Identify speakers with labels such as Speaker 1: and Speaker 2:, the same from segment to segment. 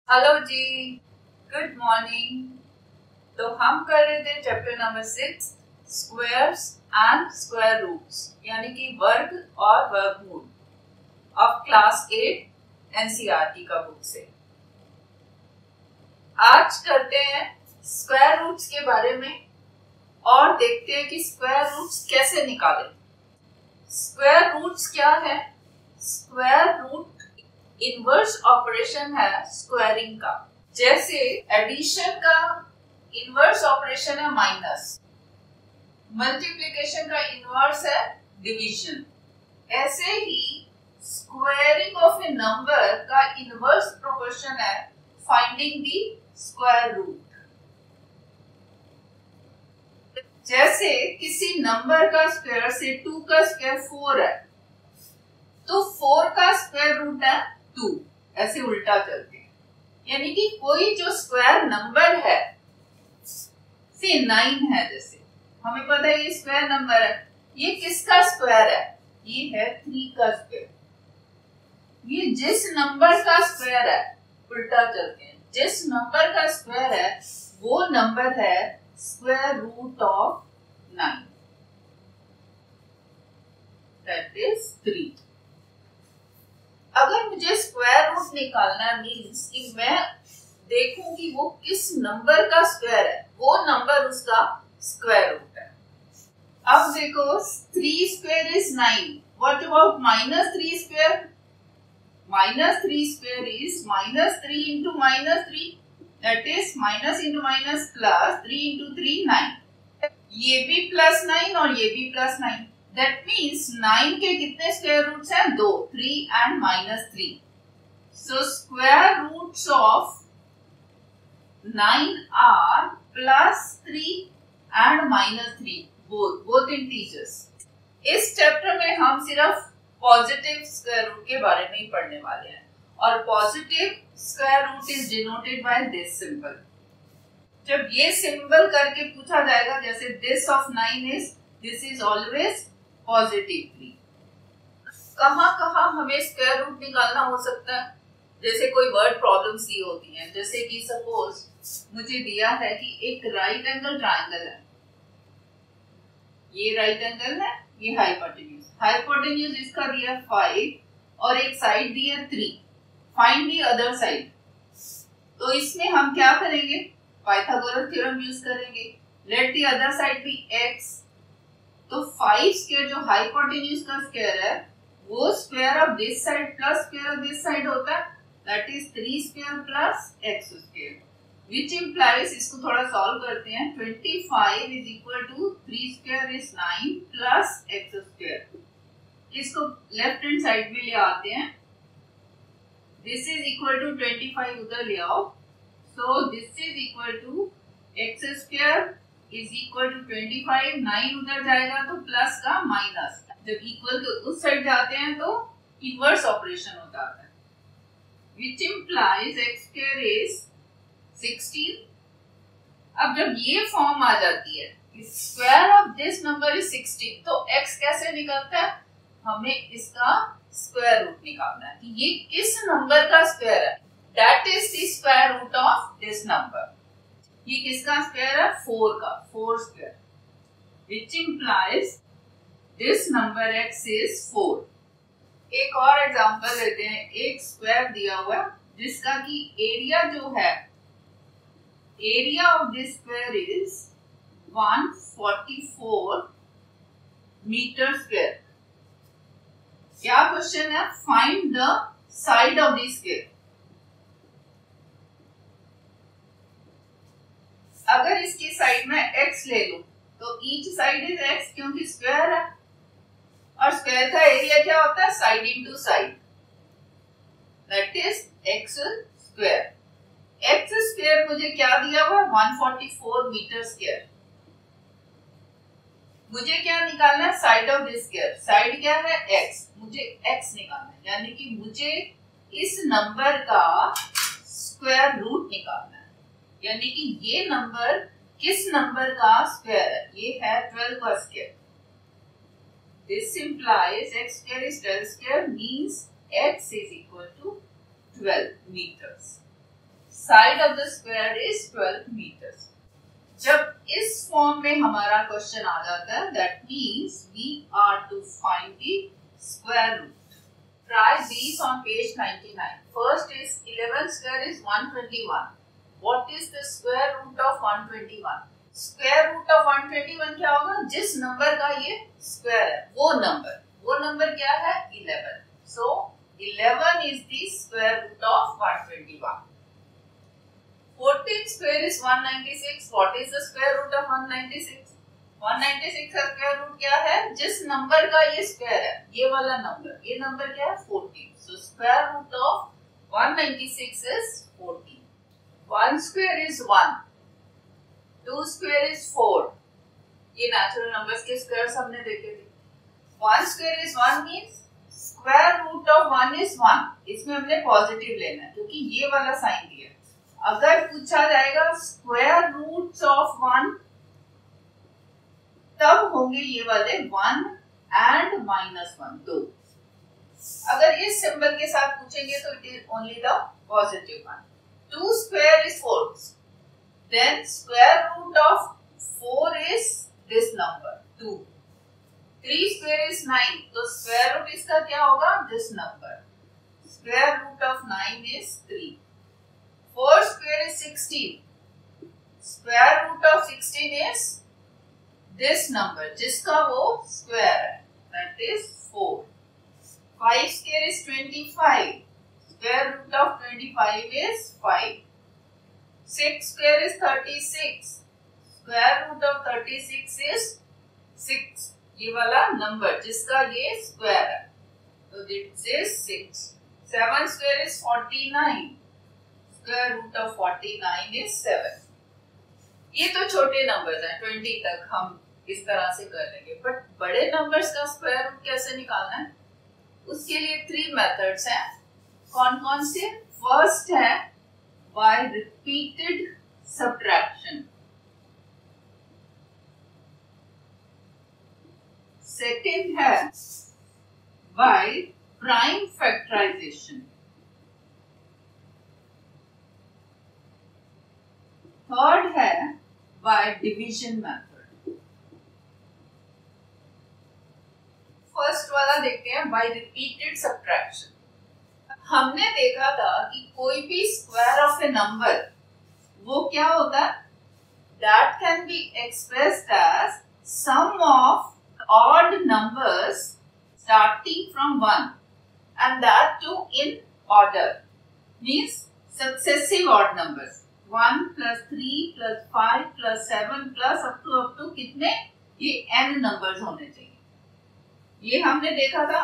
Speaker 1: Hello जी, good morning. तो हम कर रहे थे chapter number 6 squares and square roots, यानी कि वर्ग और वर्गमूल ऑफ क्लास 8 एनसीईआरटी का बुक से। आज करते हैं स्क्वायर रूट्स के बारे में और देखते हैं कि स्क्वायर रूट्स कैसे निकालें। स्क्वायर रूट्स क्या है? स्क्वायर रूट इनवर्स ऑपरेशन है स्क्वायरिंग का। जैसे एडिशन का इनवर्स ऑपरेशन है माइनस, मल्टीप्लिकेशन का इनवर्स है डिवीजन, ऐसे ही स्क्वायरिंग ऑफ ए नंबर का इनवर्स प्रोपोर्शन है फाइंडिंग द स्क्वायर रूट। जैसे किसी नंबर का स्क्वायर से 2 का स्क्वायर 4 है, तो 4 का स्क्वायर रूट है 2, ऐसे उल्टा चलते हैं। यानी कि कोई जो स्क्वायर नंबर है, से 9 है, जैसे हमें पता है ये स्क्वायर नंबर है, ये किसका स्क्वायर है? ये है 3 का स्क्वायर। ये जिस नंबर का स्क्वायर है, उल्टा चलते हैं, जिस नंबर का स्क्वायर है वो नंबर है square root of 9, that is 3। अगर मुझे स्क्वायर रूट निकालना मीन्स कि मैं देखूं कि वो किस नंबर का स्क्वायर है, वो नंबर उसका स्क्वायर रूट है। अब देखो 3 square is 9, what about -3 square? -3 square is -3 into -3, that is minus into minus plus 3 into 3 9। ये भी +9 और ये भी +9, that means 9 के कितने स्क्वायर रूट्स हैं? 2, 3 and -3. So square roots of 9 are +3 and -3, both integers. इस चैप्टर में हम सिर्फ पॉजिटिव स्क्वायर रूट के बारे में ही पढ़ने वाले हैं, और positive square root is denoted by this symbol. जब ये सिंबल करके पूछा जाएगा, जैसे this of 9 is, this is always positive 3। कहाँ हमें स्क्वायर रूट निकालना हो सकता है? जैसे कोई वर्ड प्रॉब्लम्स दी होती हैं, जैसे कि सपोज मुझे दिया है कि एक राइट एंगल ट्रायंगल है, ये राइट एंगल है, ये हाइपोटेन्यूज इसका दिया 5 और एक साइड दिया 3, फाइंड द अदर साइड। तो इसमें हम क्या करेंगे? पाइथागोरस थ्योरम यूज करेंगे। Let the other side be x, तो 5 स्क्वायर जो हाइपोटेन्यूज का स्क्वायर है, वो square of this side plus square of this side होता है, that is 3 square plus x square, which implies, इसको थोड़ा सॉल्व करते हैं, 25 is equal to 3 square is 9 plus x square। इसको लेफ्ट हैंड साइड में ले आते हैं, this is equal to 25 उधर ले आओ, so this is equal to x square is equal to 25, 9 उधर जाएगा तो प्लस का माइनस, जब इक्वल के उस साइड जाते हैं तो इनवर्स ऑपरेशन हो जाता है, which implies x square is 16। अब जब ये फॉर्म आ जाती है, square of this number is 16, तो x कैसे निकलता है? हमें इसका स्क्वायर रूट निकालना है कि ये किस नंबर का स्क्वायर है, that is the square root of this number. ये किसका स्क्वायर है? 4 का, 4 square, which implies this number x is 4। एक और एग्जांपल लेते हैं। एक स्क्वायर दिया हुआ है जिसका की एरिया जो है, area of this square is 144 meter square। क्या क्वेश्चन है? Find the side of this square. अगर इसकी साइड में x ले लूं तो ईच साइड इज x, क्योंकि स्क्वायर है, और स्क्वायर का एरिया क्या होता है? Side into side, that is x square. x square मुझे क्या दिया हुआ? 144 मीटर स्क्वायर। मुझे क्या निकालना है? Side of this square. Side क्या है? x, मुझे x निकालना है, यानी कि मुझे इस नंबर का स्क्वायर रूट निकालना है, यानी कि ये नंबर किस नंबर का स्क्वायर है? ये है 12 का square. This implies x square is 12 square, means x is equal to 12 meters। Side of the square is 12 metres. जब इस फॉर्म में हमारा क्वेश्चन आ जाता है, that means we are to find the square root. Try these on page 99. First is 11 square is 121. What is the square root of 121? Square root of 121 क्या होगा? जिस नंबर का ये स्क्वायर है वो नंबर क्या है? 11. So 11 is the square root of 121. 14 square is 196. What is the square root of 196? 196 का स्क्वायर रूट क्या है? जिस नंबर का ये स्क्वायर है, ये वाला नंबर, ये नंबर क्या है? 14. So square root of 196 is 14. 1 square is 1. 2 square is 4. ये नेचुरल नंबर्स के स्क्वायर्स हमने देखे थे। 1 square is 1 means square root of 1 is 1. इसमें हमने पॉजिटिव लेना है क्योंकि ये वाला साइन दिया है। अगर पूछा जाएगा स्क्वायर रूट्स ऑफ 1, तब होंगे ये वाले 1 एंड -1 दो। अगर इस सिंबल के साथ पूछेंगे तो it is only the positive one. 2 square is 4, then square root of 4 is this number 2। 3 square is 9, तो स्क्वायर रूट इसका क्या होगा? This number. Square root of 9 is 3। 4 square is 16, square root of 16 is this number जिसका वो square है, that is 4। 5 square is 25, square root of 25 is 5। 6 square is 36, square root of 36 is 6, ये वाला number जिसका ये स्क्वायर है, तो this is 6। 7 square is 49, square root of 49 is 7। ये तो छोटे नंबर्स हैं, 20 तक हम इस तरह से कर लेंगे, बट बड़े नंबर्स का स्क्वायर रूट कैसे निकालना है? उसके लिए 3 मेथड्स हैं। कौन कौन से? फर्स्ट है बाय रिपीटेड सब्ट्रैक्शन, सेकेंड है बाय प्राइम फैक्टराइजेशन, थर्ड है बाय डिवीजन मेथड। फर्स्ट वाला देखते हैं, बाय रिपीटेड सब्ट्रैक्शन। हमने देखा था कि कोई भी स्क्वायर ऑफ ए नंबर वो क्या होता है? That can be expressed as sum of odd numbers starting from 1 and that too in order, means successive odd numbers. 1 + 3 + 5 + 7 plus up to कितने? ये n नंबर्स होने चाहिए। ये हमने देखा था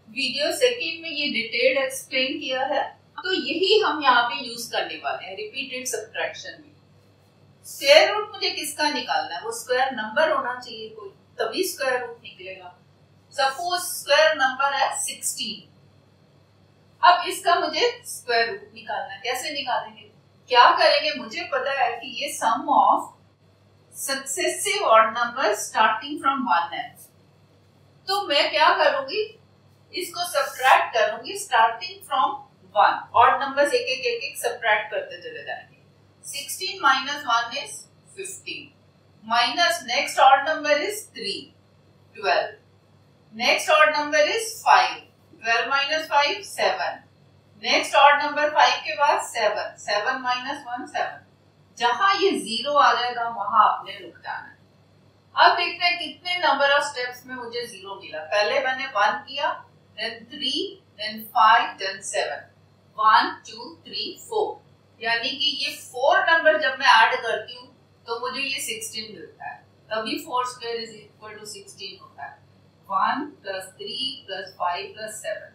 Speaker 1: वीडियो सेकंड में, ये डिटेल्ड एक्सप्लेन किया है, तो यही हम यहाँ पे यूज करने वाले हैं रिपीटेड सब्ट्रैक्शन में। स्क्वायर रूट मुझे किसका निकालना है? वो स्क्वायर नंबर होना चाहिए कोई, तभी स्क्वायर रूट निकलेगा। सपोज स्क्वायर नंबर है 16, अब इसका मुझे स्क्वायर रूट निकालना है। कैसे निकालेंगे? क्या करेंगे? मुझे पता है कि ये sum of successive odd number starting from 1 है, तो मैं क्या करूंगी? इसको सब्ट्रैक्ट करूंगी स्टार्टिंग फ्रॉम 1। ऑड नंबर्स एक सब्ट्रैक्ट करते चले जाएंगे। 16 - 1 is 15, minus next odd number is 3, 12, next odd number is 5, 12 - 5 7, next odd number 5 के बाद 7, 7 - 1 7। जहां ये 0 आ जाएगा वहां आपने रुक जाना है। अब देखते हैं कितने नंबर ऑफ स्टेप्स में मुझे 0 मिला। पहले मैंने 1 किया, then 3, then 5, then 7, 1 2 3 4, यानी कि ये 4 नंबर जब मैं ऐड करती हूँ तो मुझे ये 16 मिलता है, तभी 4 स्क्वायर इज इक्वल टू 16 होता है। 1 + 3 + 5 + 7,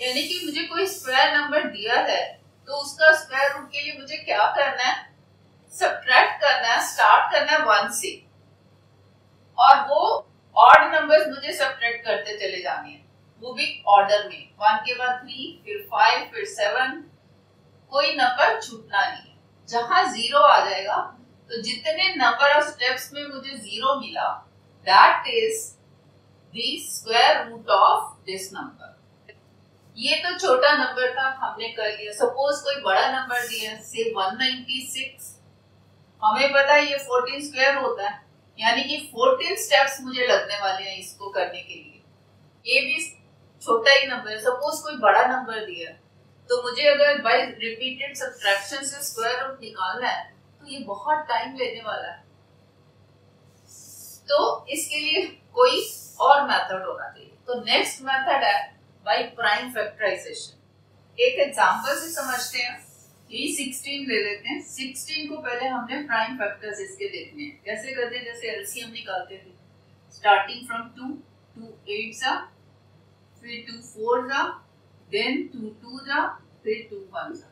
Speaker 1: यानी कि मुझे कोई स्क्वायर नंबर दिया है तो उसका स्क्वायर रूट के लिए मुझे क्या करना है? सब्ट्रैक्ट करना है, स्टार्ट करना है 1 से, और वो ऑड नंबर्स मुझे सब्ट्रैक्ट करते चले जाने हैं, वो भी ऑर्डर में। 1 के बाद 3, फिर 5, फिर 7, कोई नंबर छूटना नहीं है। जहां 0 आ जाएगा तो जितने नंबर ऑफ स्टेप्स में मुझे 0 मिला, that is the square root of this number. ये तो छोटा नंबर था, हमने कर लिया। सपोज कोई बड़ा नंबर दिया से 196, हमें पता है ये 14 स्क्वायर होता है, यानी कि 14 स्टेप्स मुझे लगने वाले हैं इसको करने के लिए। ये भी छोटा ही नंबर है। सपोज कोई बड़ा नंबर दिया तो मुझे अगर बाय रिपीटेड सब्ट्रैक्शन से स्क्वायर रूट निकालना है तो ये बहुत टाइम लेने वाला है। तो इसके लिए कोई और मेथड होना चाहिए। तो नेक्स्ट मेथड है बाय प्राइम फैक्टराइजेशन। एक एग्जांपल से समझते हैं। ये 16 ले लेते हैं। 16 को पहले हमने प्राइम फैक्टर्स इसके देखने हैं। कैसे करते हैं? जैसे एलसीएम निकालते थे, स्टार्टिंग फ्रॉम 2, 2 8 जा, फिर 2 4 जा, देन 2 2 जा, फिर 2 1 जा।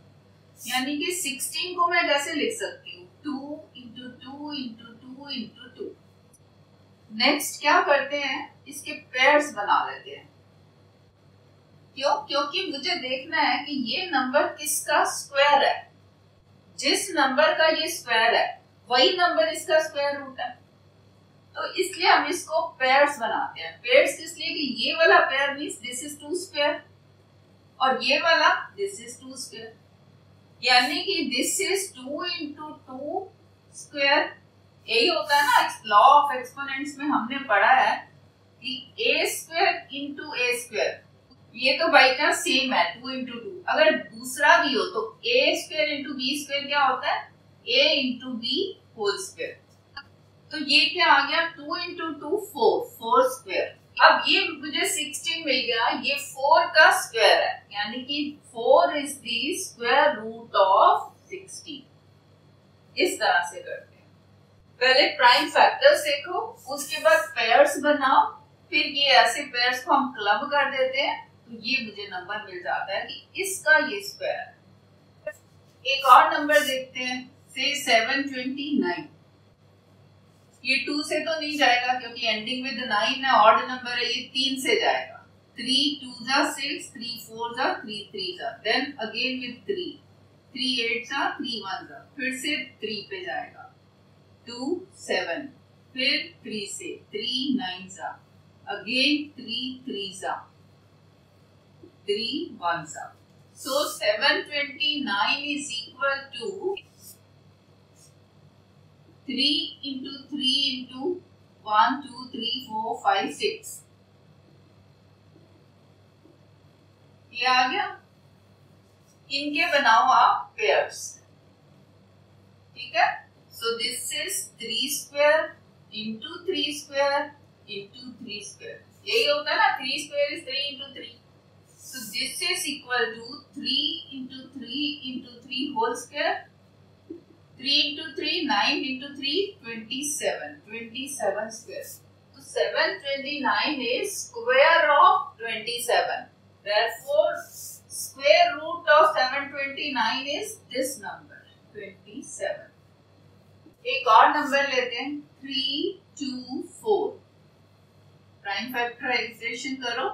Speaker 1: यानी कि 16 को मैं कैसे लिख सकती हूँ? 2 into 2 into 2 into 2। नेक्स्ट क्या करते हैं? इसके पेयर्स बना लेते हैं। क्यों? क्योंकि मुझे देखना है कि ये नंबर किसका स्क्वायर है। जिस नंबर का ये स्क्वायर है वही नंबर इसका स्क्वायर रूट है। तो इसलिए हम इसको पेयर्स बनाते हैं। पेयर्स इसलिए कि ये वाला pair means this is 2 square और ये वाला दिस इज 2 स्क्वायर, यानी कि दिस इज 2 into 2 स्क्वायर। यही होता है ना, लॉ ऑफ एक्सपोनेंट्स में हमने पढ़ा है कि a square into a square. ये तो बाई चांस सेम है 2 into 2। अगर दूसरा भी हो तो a square into b square क्या होता है? a into b whole square. तो ये क्या आ गया? 2 into 2 4 स्क्वायर। अब ये मुझे 16 मिल गया, ये 4 का स्क्वायर है, यानी कि 4 is the square root of 16। इस तरह से करते हैं। पहले प्राइम फैक्टर्स देखो, उसके बाद पेयर्स बनाओ, फिर ये ऐसे पेयर्स को हम क्लब कर देते हैं तो ये मुझे नंबर मिल जाता है कि इसका ये स्क्वायर है। एक और नंबर देखते हैं, से 729। ये 2 से तो नहीं जाएगा क्योंकि एंडिंग विद 9 है, ऑड नंबर है, ये 3 से जाएगा। 3 2 जा 6, 3 4 जा, 3 3 जा, देन अगेन विद 3, 3 8 जा, 3 1 जा, फिर से 3 पे जाएगा, 2 7, फिर 3 से 3 9 जा, अगेन 3 3 जा, 3 1 जा। So 729 is equal to 3 into 3 into 1 2 3 4 5 6। ये आ गया। इनके बनाओ आप पेयर्स, ठीक है। So this is 3 square into 3 square into 3 square। यही होता है ना, 3 square is 3 into 3। So this is equal to 3 into 3 into 3 whole square, 3 into 3 9 into 3 27, 27 square। So 729 is square of 27, therefore square root of 729 is this number 27। एक और number लेते हैं 324। Prime factorisation करो,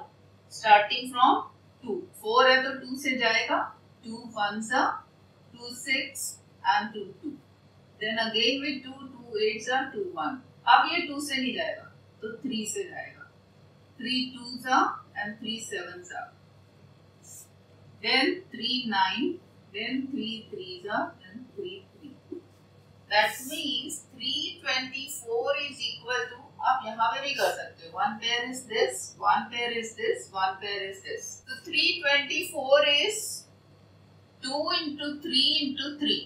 Speaker 1: starting from 2, 4 है तो 2 से जाएगा, 2 1 जा, 2 6 and 2 2, then again with 2 2 8 जा, 2 1। अब ये 2 से नहीं जाएगा तो 3 से जाएगा, 3 2 जा and 3 7 जा, then 3 9, then 3 3 जा, then 3 3। That means 324 is equal to, आप यहाँ पे भी कर सकते हो, 1 pair is this, 1 pair is this, 1 pair is this। तो 324 is 2 into 3 into 3,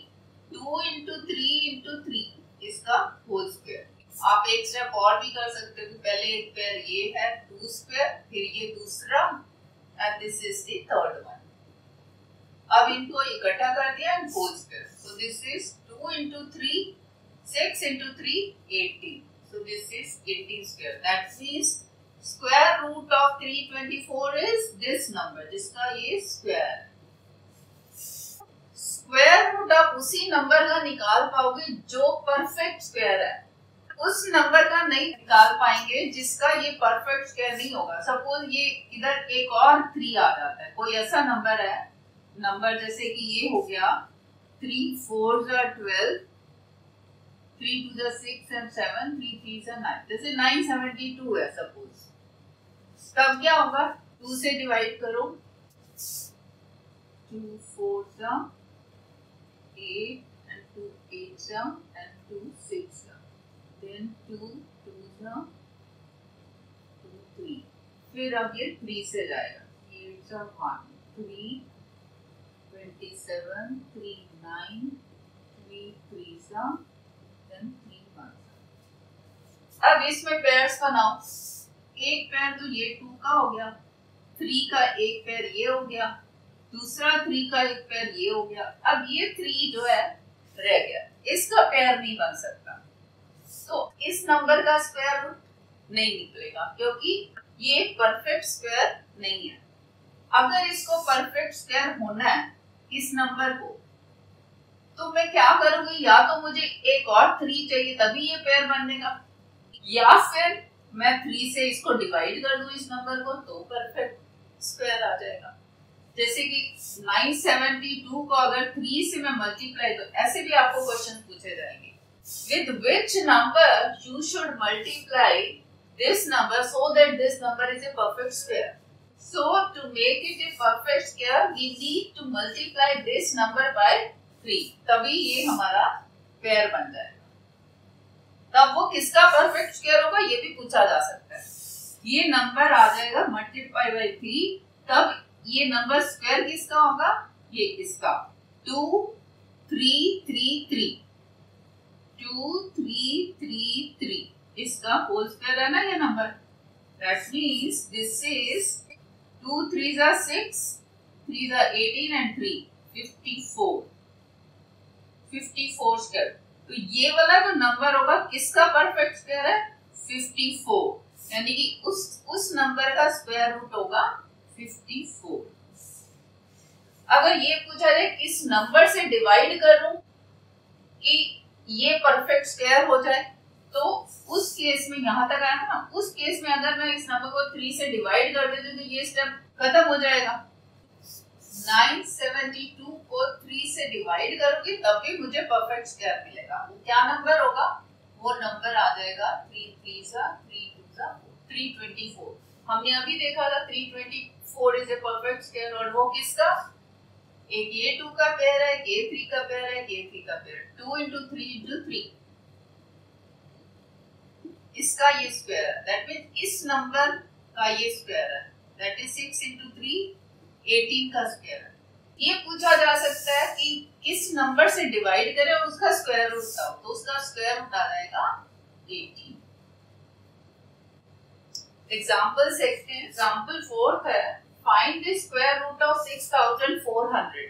Speaker 1: 2 into 3 into 3 इसका होल स्क्वायर। आप एक स्टेप और भी कर सकते हो, पहले एक पेयर ये है 2 स्क्वायर, फिर ये दूसरा, and this is the third one। अब इनको इकट्ठा कर दिया whole square. So this is 2 into 3, 6 into 3 18। So this is 18 square। That means square root of 324 is this number, जिसका ये स्क्वायर। स्क्वायर रूट आप उसी नंबर का निकाल पाओगे जो परफेक्ट स्क्वायर है, उस नंबर का नहीं निकाल पाएंगे जिसका ये परफेक्ट स्क्वायर नहीं होगा। सपोज ये इधर एक और 3 आ जाता है, कोई ऐसा नंबर है, नंबर जैसे कि ये हो गया 3 4 12, 3 2 6 and 7, 3 3 9, जैसे 972 है सपोज। तब क्या होगा? 2 से डिवाइड करो, 2 4s are 8 and 2 8s are and 2 6s are. Then 2 2s are 2 3. फिर अब ये 3 से जाएगा. 8s are 1 3 27 3 9 3 3s are then 3 1s. अब इसमें पेयर्स बनाओ. एक पेयर तो ये 2 का हो गया, 3 का एक पेयर ये हो गया, दूसरा 3 का एक पेयर ये हो गया. अब ये 3 जो है रह गया, इसका पेयर नहीं बन सकता. तो इस नंबर का स्क्वायर रूट नहीं निकलेगा क्योंकि ये परफेक्ट स्क्वायर नहीं है. अगर इसको परफेक्ट स्क्वायर होना है इस नंबर को, तो मैं क्या करूंगी, या तो मुझे एक और 3 चाहिए तभी ये पेयर बनेगा, या फिर मैं 3 से इसको डिवाइड कर दूं इस नंबर को तो परफेक्ट स्क्वायर आ जाएगा. जैसे कि 972 को अगर 3 से मैं मल्टीप्लाई, तो ऐसे भी आपको क्वेश्चन पूछे जाएंगे. With which number you should multiply this number so that this number is a perfect square? So to make it a perfect square, we need to multiply this number by 3. तभी ये हमारा pair बन जाएगा. तब वो किसका perfect square होगा ये भी पूछा जा सकता है. ये नंबर आ जाएगा मल्टीप्लाई बाय 3, तब ये नंबर स्क्वायर किसका होगा, ये इसका 2 3 3 3 2 3 3 3 इसका होल स्क्वायर है ना ये number. That means this is 2 3s are 6 3s are 18 and 3 54 square. तो ये वाला जो नंबर होगा किसका परफेक्ट स्क्वायर है, 54. यानी कि उस नंबर का स्क्वायर रूट होगा 54. अगर ये पूछा जाए किस नंबर से डिवाइड करूं कि ये परफेक्ट स्क्वायर हो जाए, तो उस केस में यहां तक आया था ना, उस केस में अगर मैं इस नंबर को 3 से डिवाइड कर देती हूं तो ये स्टेप खत्म हो जाएगा. 972 को 3 से डिवाइड करूंगी तभी मुझे परफेक्ट स्क्वायर मिलेगा. वो क्या नंबर होगा, वो नंबर आ जाएगा 3 3s are 3 2s are 324. हमने अभी देखा था 324 इज ए परफेक्ट स्क्वायर. और वो किसका, एक ये 2 का पेयर है, ये 3 का पेयर है, ये 3 का पेयर. 2 into 3 into 3 इसका ये स्क्वायर है. दैट मींस इस नंबर का ये स्क्वायर है. दैट इज 6 into 3 18 का स्क्वायर है. ये पूछा जा सकता है कि किस नंबर से डिवाइड करें और उसका स्क्वायर रूट का, तो उसका स्क्वायर रूट आ जाएगा 18. एग्जांपल देखते हैं. एग्जांपल 4 है, find the square root of 6400.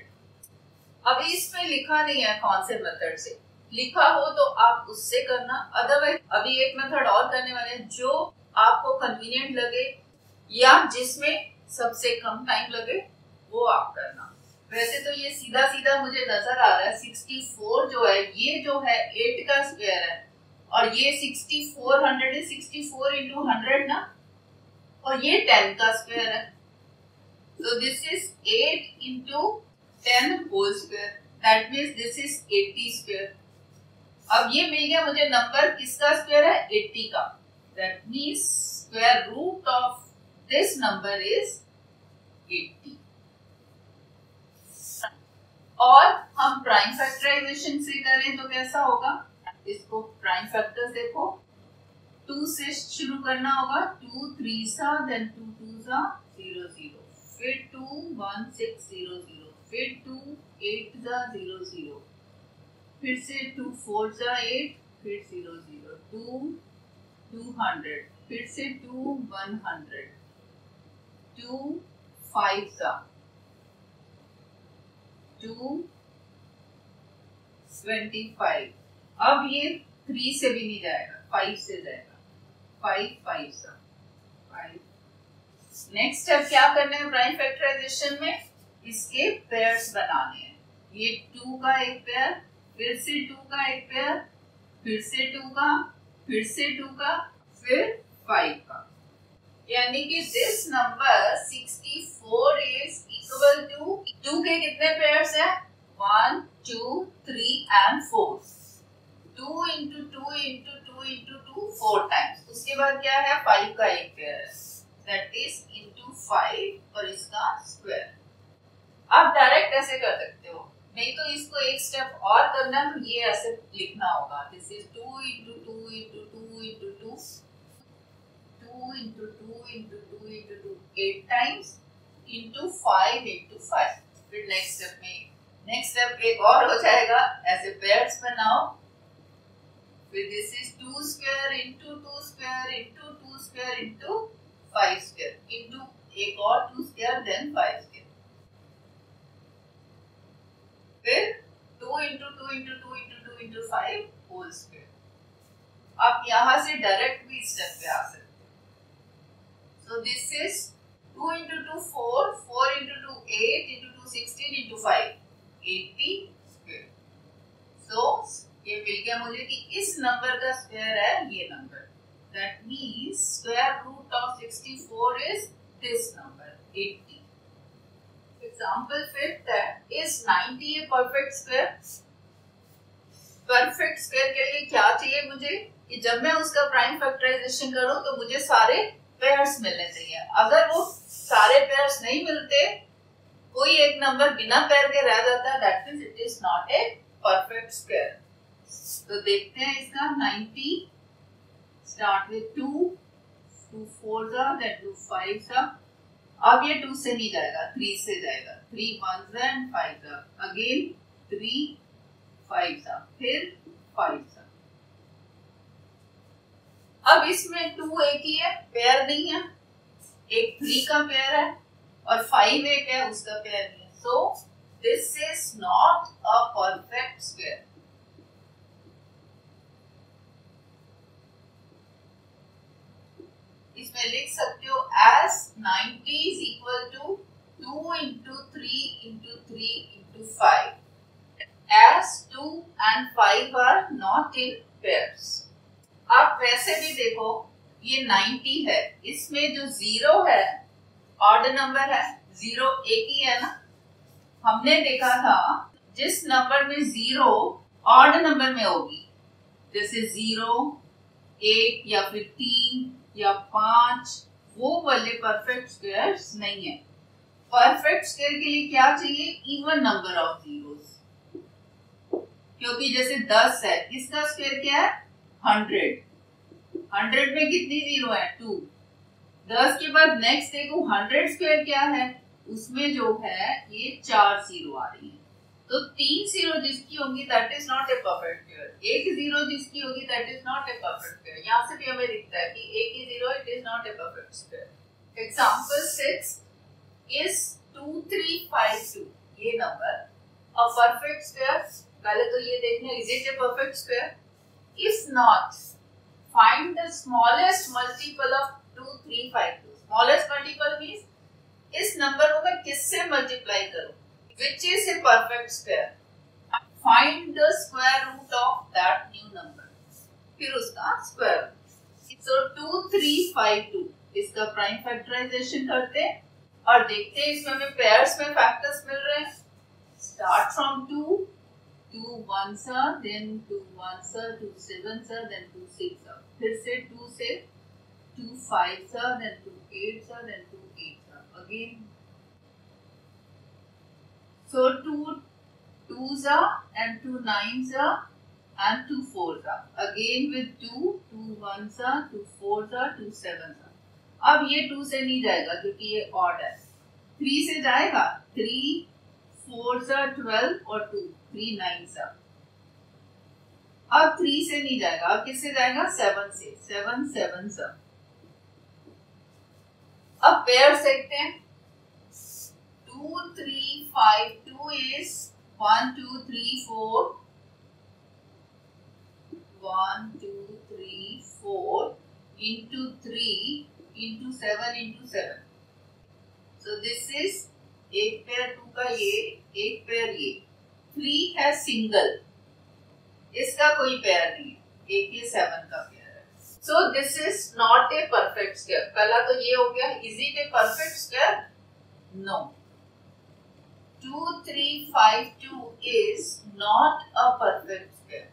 Speaker 1: अभी इसमें लिखा नहीं है कौन से मेथड से. लिखा हो तो आप उससे करना, अदरवाइज अभी एक मेथड और करने वाले हैं जो आपको कन्वीनियंट लगे या जिसमें सबसे कम टाइम लगे वो आप करना. वैसे तो ये सीधा सीधा मुझे नजर आ रहा है. 64 जो है ये जो है 8 का स्क्वायर है, और ये 6400 है 64 into 100 ना, और ये 10 का स्क्वायर है. So this is 8 into 10 whole square. That means this is 80 square. अब ये मिल गया मुझे नंबर किसका स्क्वायर है, 80 का. That means square root of this number is 80. और हम प्राइम फैक्टराइजेशन से करें तो कैसा होगा, इसको प्राइम फैक्टर्स देखो. 2 से शुरू करना होगा. 2 3s are then 2 2s are 0 0, फिर 2 1 6 0 0, फिर 2 8s are 0 0, फिर से 2 4s are 8, फिर 0 0, 2 200, फिर से 2 100, 2 5s are 2 25. अब ये 3 से भी नहीं जाएगा, 5 से जाएगा. 5 5s are 5. नेक्स्ट स्टेप क्या करना है प्राइम फैक्टराइजेशन में, इसके पेयर्स बनाने हैं. ये 2 का एक पेयर, फिर से 2 का एक पेयर, फिर से 2 का, फिर से 2 का, फिर 5 का. यानी कि this number 64 is equal to 2 के कितने पेयर्स है, 1 2 3 and 4. 2 into 2 into 2 into 2 4 times. उसके बाद क्या है, 5 का एक पेयर है, दैट इज into 5 और इसका स्क्वायर. आप डायरेक्ट ऐसे कर सकते हो, नहीं तो इसको एक स्टेप और करना तो ये ऐसे लिखना होगा, this is 2 into 2 into 2 into 2 2 into 2 into 2 into 2 8 times into 5 into 5। फिर नेक्स्ट स्टेप एक और हो जाएगा, ऐसे पेयर्स बनाओ, फिर this is 2 square into 2 square into 2 square into 5 square into एक और 2 square then 5 square, फिर 2 into 2 into 2 into 2 into 5 whole square। आप यहाँ से डायरेक्ट भी स्टेप पे आ सकते हो। So this is 2 into 2 4, 4 into 2 8 into 2 16 into 5 80 square। So ये मिल गया मुझे कि इस नंबर का स्क्वायर है ये number, that means square root of 64 is this number 80। Example fifth है, is 90 a perfect square? Perfect square के लिए क्या चाहिए मुझे कि जब मैं उसका प्राइम फैक्टराइजेशन करूं तो मुझे सारे पेयर्स मिलने चाहिए। अगर वो सारे पेयर्स नहीं मिलते, कोई एक नंबर बिना पेयर के रह जाता है, that means it is not a perfect square. तो देखते हैं इसका 90 स्टार्ट विद 2 2 4 देन 2 5 अब ये 2 से नहीं जाएगा, 3 से जाएगा, 3 1 एंड 5 अगेन 3 5 फिर 5 अब इसमें 2 एक ही है, पेयर नहीं है, एक 3 का पेयर है और 5 एक है उसका पेयर नहीं है। सो this is not a perfect square. इसमें लिख सकते हो as 90 is equal to 2 into 3 into 3 into 5 as 2 and 5 are not in pairs। आप वैसे भी देखो ये 90 है, इसमें जो 0 है ऑड नंबर है, 0 एक ही है ना। हमने देखा था जिस नंबर में 0 ऑड नंबर में होगी, जैसे 0 1 या फिर 3 या 5, वो वाले परफेक्ट स्क्वायर्स नहीं है। परफेक्ट स्क्वायर के लिए क्या चाहिए? Even number of zeros. क्योंकि जैसे 10 है, इसका स्क्वायर क्या है? 100। 100 में कितनी जीरो है? 2। 10 के बाद नेक्स्ट देखो 100 स्क्वायर क्या है, उसमें जो है ये 4 जीरो आ रही है। तो 3 जीरो जिसकी होगी that is not a perfect square, 1 zero जिसकी होगी that is not a perfect square. यहाँ से भी हमें दिखता है कि 1 ही zero it is not a perfect square. Example 6 is 2352, ये नंबर अ परफेक्ट स्क्वायर। पहले तो ये देखना is it A perfect square, if not find the smallest multiple of 2352। Smallest multiple means इस नंबर को मैं किससे मल्टीप्लाई करूं, which is a perfect square, find the square root of that new number, फिर उसका स्क्वायर रूट। so 2352 इसका prime factorisation करते हैं और देखते हैं इसमें हमें पेयर्स में फैक्टर्स मिल रहे हैं। Start from 2 2 1s then 2 1s 2 7s then 2 6 फिर से 2 से 2 5s then 2 8s then 2 8s again। So 2 2s and 2 9s and 2 4s again with 2 2 1s 2 4s 2 7s। अब ये 2 से नहीं जाएगा क्योंकि ये ऑड है। 3 से जाएगा, 3 4s 12 और 2 3 9s। अब 3 से नहीं जाएगा, अब किससे जाएगा? 7 से, 7 7s। अब पेयर देखते हैं। 2 3 5 2 is 1 2 3 4 1 2 3 4 into 3 into 7 into 7। So this is एक पेयर 2 का ये, एक पेयर ये। 3 है सिंगल, इसका कोई पेयर नहीं है, एक ये 7 का पेयर है। So this is not a perfect square। पहला तो ये हो गया, is it a perfect square? No। 2 3 5 2 is not a perfect square।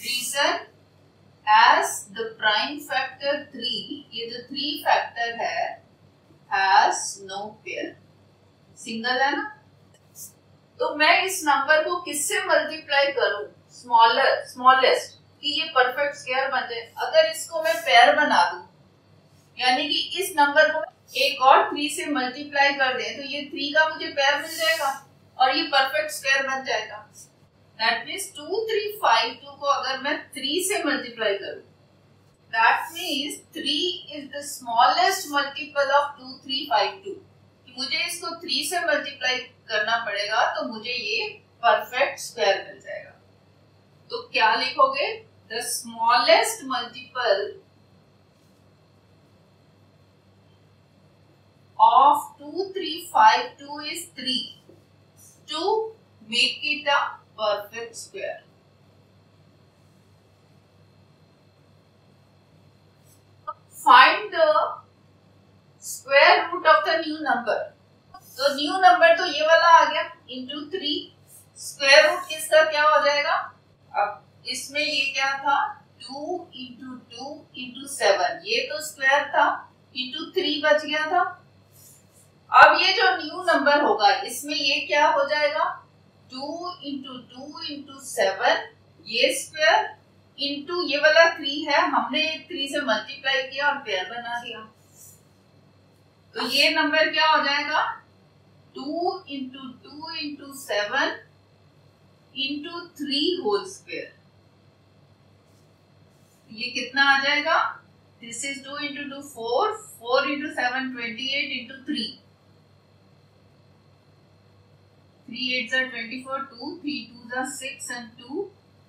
Speaker 1: Reason, as the prime factor 3, ये जो 3 फैक्टर है, हैज नो पेयर, सिंगल है ना। तो मैं इस नंबर को किससे मल्टीप्लाई करूं, स्मॉलेस्ट, कि ये परफेक्ट स्क्वायर बन जाए। अगर इसको मैं पेयर बना दूं, यानी कि इस नंबर को एक और 3 से मल्टीप्लाई कर दें, तो ये 3 का मुझे पेयर मिल जाएगा और ये परफेक्ट स्क्वायर बन जाएगा। दैट मीन्स 2352 को अगर मैं 3 से मल्टीप्लाई करूं, that means 3 is the smallest multiple of 2352। मुझे इसको 3 से मल्टीप्लाई करना पड़ेगा तो मुझे ये परफेक्ट स्क्वायर मिल जाएगा। तो क्या लिखोगे, the smallest multiple of 2352 is 3 to make it a perfect square. Find the square root of the new number. तो न्यू नंबर तो ये वाला आ गया into 3, स्क्वायर रूट किसका क्या हो जाएगा। अब इसमें ये क्या था, 2 into 2 into 7, ये तो स्क्वायर था, into 3 बच गया था। अब ये जो न्यू नंबर होगा इसमें ये क्या हो जाएगा, 2 into 2 into 7, ये स्क्वायर इंटू ये वाला 3 है, हमने 3 से मल्टीप्लाई किया और पेयर बना दिया। तो ये नंबर क्या हो जाएगा, 2 into 2 into 7 into 3 whole square. ये कितना आ जाएगा, this is 2 into 2 4, 4 into 7 28 into 3, 3 8s are 24, 2 3 2s are 6 and 2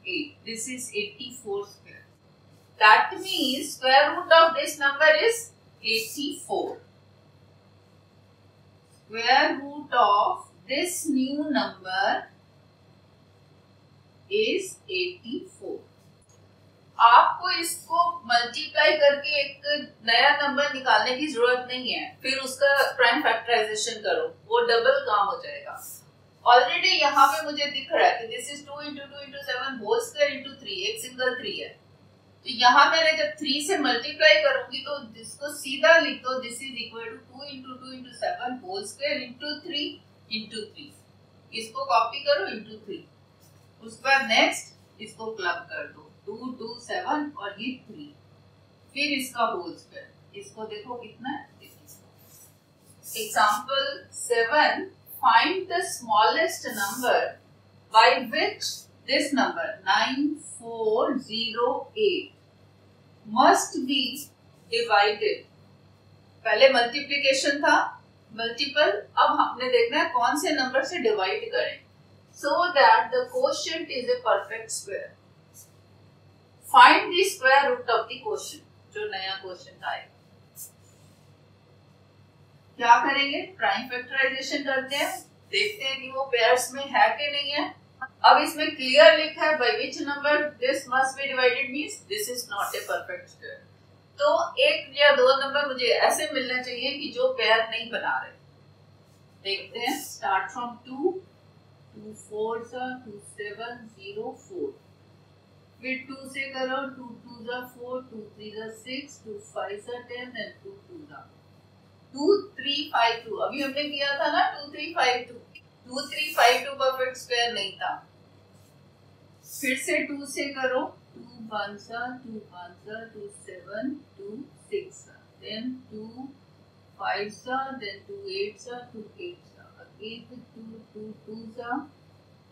Speaker 1: 8. This is 84 square. That means square root of this number is 84. Square root of this new number is 84. आपको इसको multiply करके एक नया number निकालने की जरूरत नहीं है, फिर उसका प्राइम फैक्टराइजेशन करो, वो डबल काम हो जाएगा। ऑलरेडी यहाँ पे मुझे दिख रहा है कि this is 2 into 2 into 7 whole square into 3, एक सिंगल 3 है। तो यहाँ मैंने जब 3 से मल्टीप्लाई करूंगी तो इसको सीधा लिख दो, this is equal to 2 into 2 into 7 whole square into 3 into 3। इसको कॉपी करो into 3, उसके बाद नेक्स्ट इसको क्लब कर दो, 2 2 7 और ये 3, फिर इसका होल स्क्वायर, इसको देखो कितना है। Example 7, find the smallest number by which this number 9408 must be divided। पहले मल्टीप्लिकेशन था, मल्टीपल, अब हमने देखना है कौन से नंबर से डिवाइड करें, so that the quotient is a perfect square। Find the square root of the quotient, जो नया क्वेश्चन आएगा। क्या करेंगे, प्राइम फैक्टराइजेशन करते हैं, देखते हैं कि वो पेयर्स में है कि नहीं है। अब इसमें क्लियर लिखा है bye which number this must be divided, means this is not a perfect square. तो एक या दो नंबर मुझे ऐसे मिलना चाहिए कि जो पेयर नहीं बना रहे। देखते हैं, स्टार्ट फ्रॉम 2 2 4 2 7 0 4, फिर 2 से करो, 2 2 4 2 3 6 2 5 10 एंड 2 2 2 3 5 2। अभी हमने किया था ना 2 3 5 2, 2 3 5 2 परफेक्ट स्क्वायर नहीं था। फिर से 2 से करो, 2 1 2 1 2 7 2 6, then 2 5 then 2 8 2 8, again with 2 2 2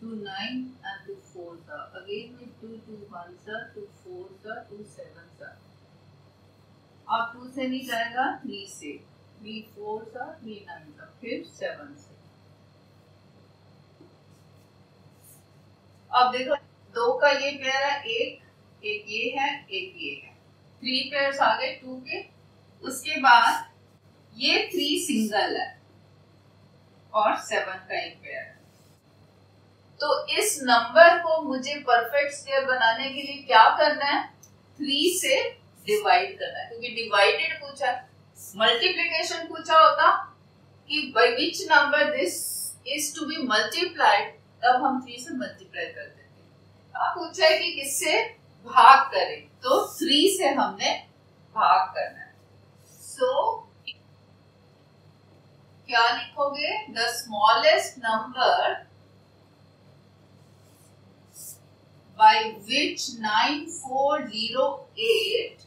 Speaker 1: 2 9 and 2 4, again with 2 2 1 2 4 2 7। अब 2 से नहीं जाएगा, 3 से, 3 4 3 9, फिर 7 से। अब देखो 2 का ये पेयर है, एक ये है, एक ये है, 3 पेयर्स आ गए 2 के। उसके बाद ये 3 सिंगल है और 7 का एक पेयर है। तो इस नंबर को मुझे परफेक्ट स्क्वायर बनाने के लिए क्या करना है, 3 से डिवाइड करना है, क्योंकि डिवाइडेड पूछा है। मल्टीप्लिकेशन पूछा होता कि by which number this is to be multiplied, तब हम 3 से मल्टीप्लाई कर देते हैं। अब पूछा है कि किससे भाग करें, तो 3 से हमने भाग करना है। सो क्या लिखोगे? The smallest number by which 9408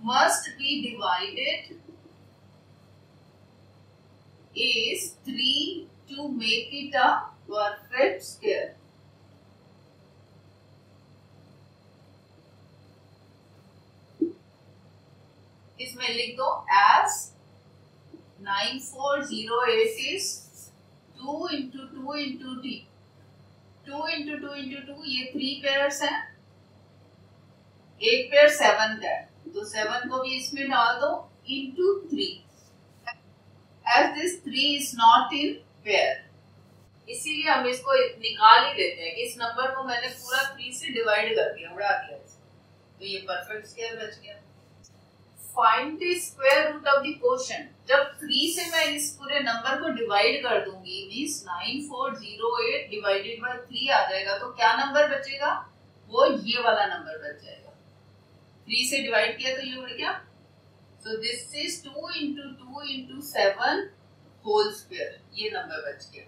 Speaker 1: must be divided is 3 to make it a perfect square. इसमें लिख दो as 9408 is 2 into 2 into t. 2 into 2 into 2 ये 3 पेयर्स हैं, एक पेयर 7 का है, तो 7 को भी इसमें डाल दो into 3 as this 3 is not in pair, इसीलिए हम इसको निकाल ही देते हैं कि इस नंबर को मैंने पूरा 3 से डिवाइड कर दिया, उड़ा दिया, तो ये परफेक्ट स्क्वायर बच गया। Find the square root of the quotient. जब 3 से मैं इस पूरे नंबर को डिवाइड कर दूंगी, मींस 9408 डिवाइडेड बाय 3 आ जाएगा, तो क्या नंबर बचेगा? वो ये वाला नंबर बच जाएगा। 3 से डिवाइड किया तो ये उड़ गया, so this is 2 into 2 into 7 whole square, ये नंबर बच गया।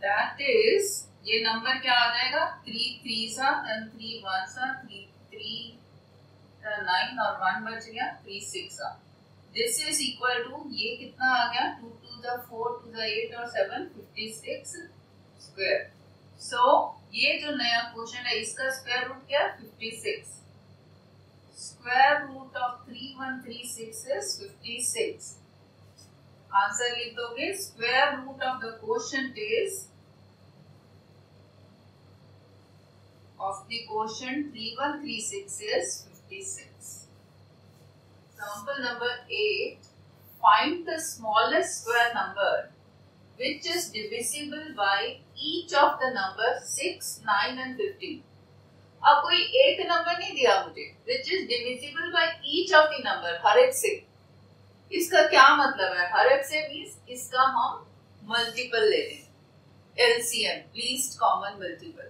Speaker 1: दैट इज, ये नंबर क्या आ जाएगा? 3 3s and 3 1s 3 3 9 और 1 बच गया, 3 6। दिस इज इक्वल टू, ये कितना आ गया? 2 2 4 2 8 और 7 56 स्क्वायर। सो ये जो नया क्वेश्चन है इसका स्क्वायर रूट क्या? 56। Square root of 3136 is 56। Answer लिख दोगे, square root of the quotient is of the quotient 3136 is 56. Example number 8. Find the smallest square number which is divisible by each of the number 6, 9 and 15. अब कोई एक number नहीं दिया मुझे, which is divisible by each of the number, हर एक से। इसका क्या मतलब है? हर एक से मींस इसका हम मल्टीपल ले लें, LCM, लीस्ट कॉमन मल्टीपल।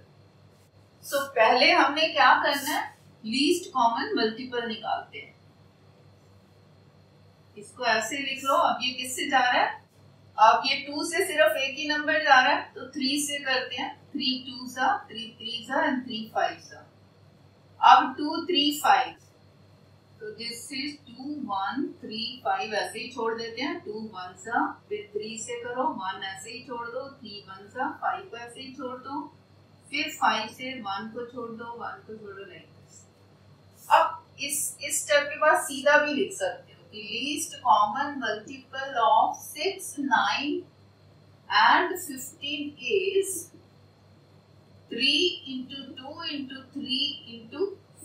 Speaker 1: सो पहले हमने क्या करना है? लीस्ट कॉमन मल्टीपल निकालते हैं। इसको ऐसे लिख लो। अब ये किससे जा रहा है? अब ये 2 से सिर्फ एक ही नंबर जा रहा है, तो 3 से करते हैं। 3 2s 3 3s and 3 5s। अब 2 3 5, तो दिस इज 2 1 3 5, ऐसे ही छोड़ देते हैं। 2 1s, फिर 3 से करो, 1 ऐसे ही छोड़ दो, 3 1s 5 को ऐसे ही छोड़ दो, फिर 5 से 1 को छोड़ दो, 1 को छोड़ो, लाइक दिस। अब इस स्टेप के बाद सीधा भी लिख सकते हो कि least common multiple of 6, 9 and 15 is 3 into 2 into 3 into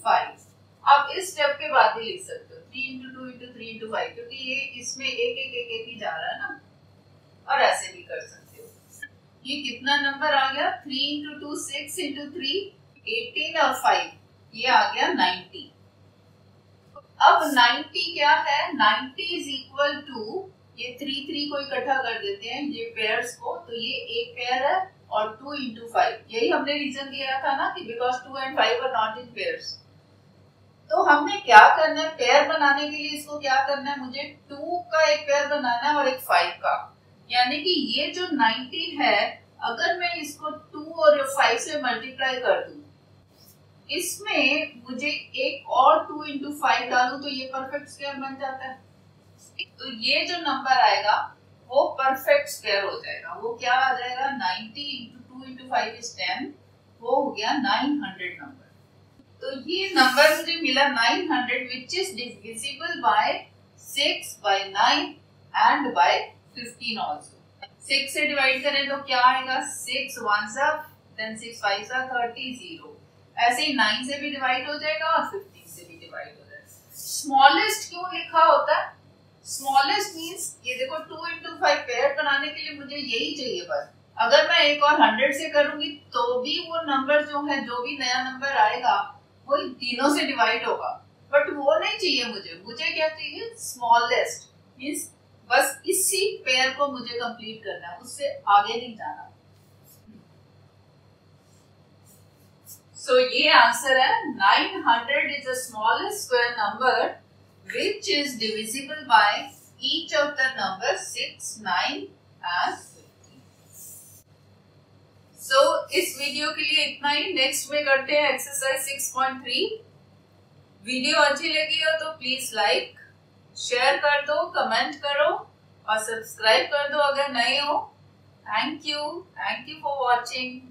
Speaker 1: 5। अब इस स्टेप के बाद ही लिख सकते हो 3 into 2 into 3 into 5, क्योंकि ये इसमें एक ही जा रहा है ना, और ऐसे भी कर सकते हो। ये कितना नंबर आ गया? 3 into 2 6 into 3 18 और 5 ये आ गया 90। अब 90 क्या है? 90 is equal to, ये 3 3 को इकट्ठा कर देते हैं ये पेयर्स को, तो ये एक पेयर है और 2 into 5, यही हमने रीजन दिया था ना कि because 2 and 5 are not in pairs। तो हमने क्या करना है? पेयर बनाने के लिए इसको क्या करना है? मुझे 2 का एक पेयर बनाना है और एक 5 का, यानी कि ये जो 90 है, अगर मैं इसको 2 और 5 से मल्टीप्लाई कर दूं, इसमें मुझे एक और 2 into 5 डालूं तो ये परफेक्ट स्क्वायर बन जाता है। तो ये जो नंबर आएगा वो परफेक्ट स्क्वायर हो जाएगा। वो क्या आ जाएगा? 90 into 2 into 5 is 10, वो हो गया 900 नंबर। तो ये नंबर मुझे मिला 900 which is divisible by 6, by 9 and by 15 also। 6 से डिवाइड करें तो क्या आएगा? 6 1s then 6 5s 30 0। ऐसे ही 9 से भी डिवाइड हो जाएगा और 15 से भी डिवाइड हो जाएगा। स्मॉलेस्ट क्यों लिखा होता है? स्मॉलेस्ट मींस ये देखो 2 into 5 पेयर बनाने के लिए मुझे यही चाहिए बस। अगर मैं एक और 100 से करूंगी तो भी वो नंबर जो है, जो भी नया नंबर आएगा वो तीनों से डिवाइड होगा, बट वो नहीं चाहिए मुझे। मुझे क्या चाहिए? स्मॉलेस्ट मींस बस इसी पेयर को मुझे कंप्लीट करना है, उससे आगे नहीं जाना। सो ये आंसर है 900 is the smallest square number which is divisible by each of the numbers 6, 9 and 15. So इस वीडियो के लिए इतना ही। नेक्स्ट में करते हैं एक्सरसाइज 6.3। वीडियो अच्छी लगी हो तो प्लीज लाइक शेयर कर दो, कमेंट करो और सब्सक्राइब कर दो अगर नए हो। Thank you for watching.